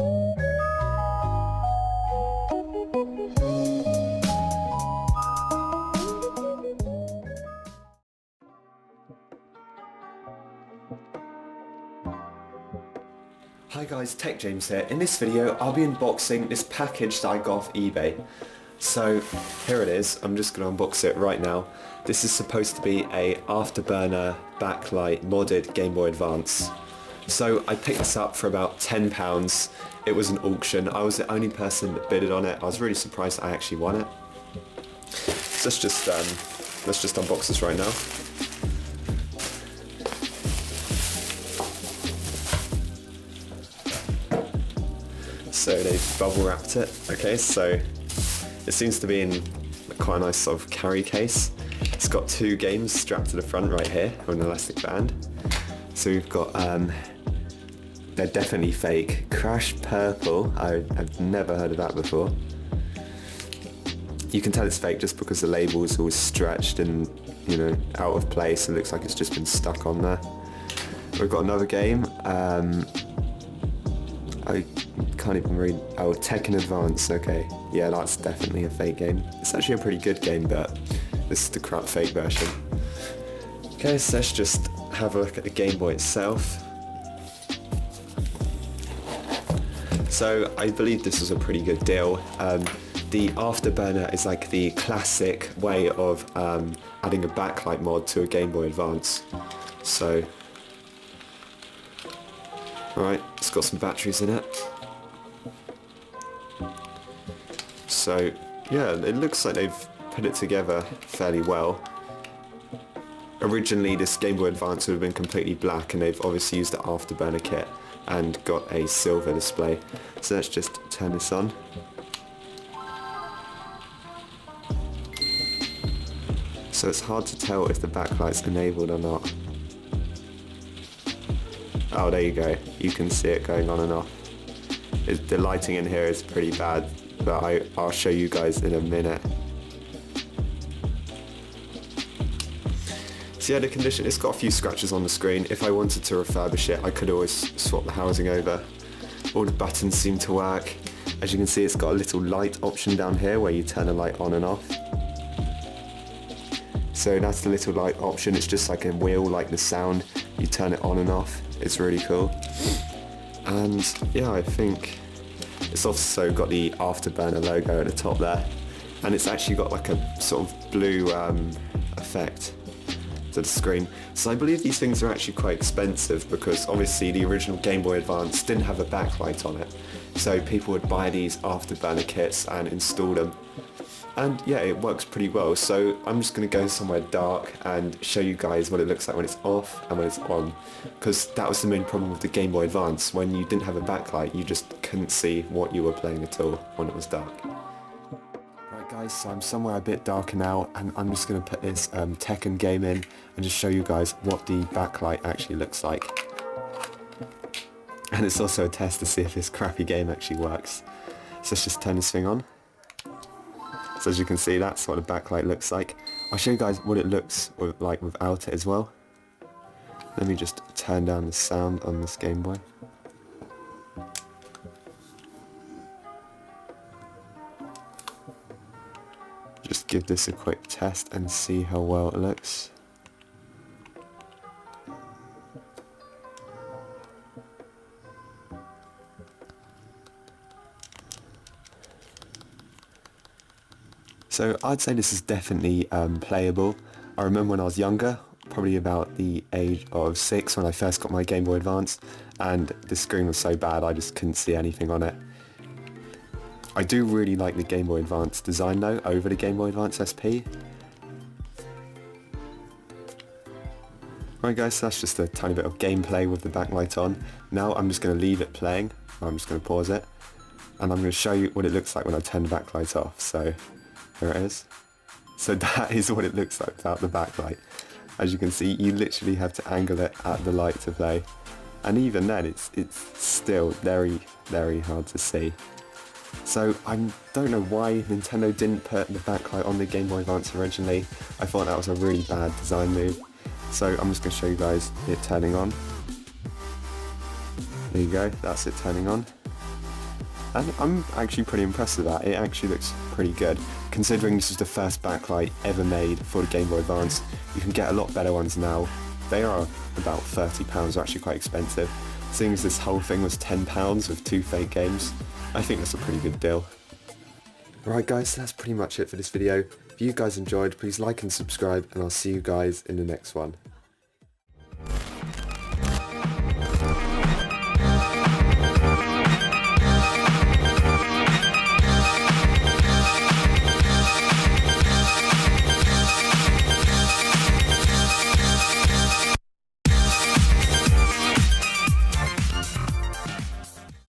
Hi guys, Tech James here. In this video I'll be unboxing this package that I got off eBay. So here it is, I'm just going to unbox it right now. This is supposed to be a Afterburner Backlit Modded GameBoy Advance. So I picked this up for about £10. It was an auction. I was the only person that bidded on it. I was really surprised I actually won it. So let's just unbox this right now. So they've bubble wrapped it. Okay, so it seems to be in quite a nice sort of carry case. It's got two games strapped to the front right here on an elastic band. So we've got, they're definitely fake. Crash Purple, I've never heard of that before. You can tell it's fake just because the label is all stretched and, you know, out of place. It looks like it's just been stuck on there. We've got another game. I can't even read. Oh, Tekken Advance. Okay, yeah, that's definitely a fake game. It's actually a pretty good game, but this is the crap fake version. Okay, so let's just have a look at the Game Boy itself. So I believe this was a pretty good deal. The Afterburner is like the classic way of adding a backlight mod to a Game Boy Advance. So, alright, it's got some batteries in it. So, yeah, it looks like they've put it together fairly well. Originally this Game Boy Advance would have been completely black, and they've obviously used the Afterburner kit and got a silver display. So let's just turn this on. So it's hard to tell if the backlight's enabled or not. Oh, there you go. You can see it going on and off. The lighting in here is pretty bad, but I'll show you guys in a minute. So yeah, the condition, it's got a few scratches on the screen. If I wanted to refurbish it, I could always swap the housing over. All the buttons seem to work. As you can see, it's got a little light option down here where you turn a light on and off. So that's the little light option. It's just like a wheel, like the sound. You turn it on and off. It's really cool. And yeah, I think it's also got the Afterburner logo at the top there. And it's actually got like a sort of blue effect to the screen. So I believe these things are actually quite expensive because obviously the original Game Boy Advance didn't have a backlight on it. So people would buy these Afterburner kits and install them. And yeah, it works pretty well. So I'm just going to go somewhere dark and show you guys what it looks like when it's off and when it's on. Because that was the main problem with the Game Boy Advance. When you didn't have a backlight, you just couldn't see what you were playing at all when it was dark. Right guys, so I'm somewhere a bit darker now, and I'm just going to put this Tekken game in and just show you guys what the backlight actually looks like. And it's also a test to see if this crappy game actually works. So let's just turn this thing on. So as you can see, that's what the backlight looks like. I'll show you guys what it looks like without it as well. Let me just turn down the sound on this Game Boy. Just give this a quick test and see how well it looks. So I'd say this is definitely playable. I remember when I was younger, probably about the age of 6 when I first got my Game Boy Advance, and the screen was so bad I just couldn't see anything on it. I do really like the Game Boy Advance design though, over the Game Boy Advance SP. Right guys, so that's just a tiny bit of gameplay with the backlight on. Now I'm just going to leave it playing. I'm just going to pause it, and I'm going to show you what it looks like when I turn the backlight off. So here it is. So that is what it looks like without the backlight. As you can see, you literally have to angle it at the light to play. And even then, it's still very, very hard to see. So I don't know why Nintendo didn't put the backlight on the Game Boy Advance originally. I thought that was a really bad design move. So I'm just going to show you guys it turning on. There you go, that's it turning on. And I'm actually pretty impressed with that. It actually looks pretty good. Considering this is the first backlight ever made for the Game Boy Advance, you can get a lot better ones now. They are about £30, they're actually quite expensive. Seeing as this whole thing was £10 with 2 fake games, I think that's a pretty good deal. Alright guys, so that's pretty much it for this video. If you guys enjoyed, please like and subscribe, and I'll see you guys in the next one.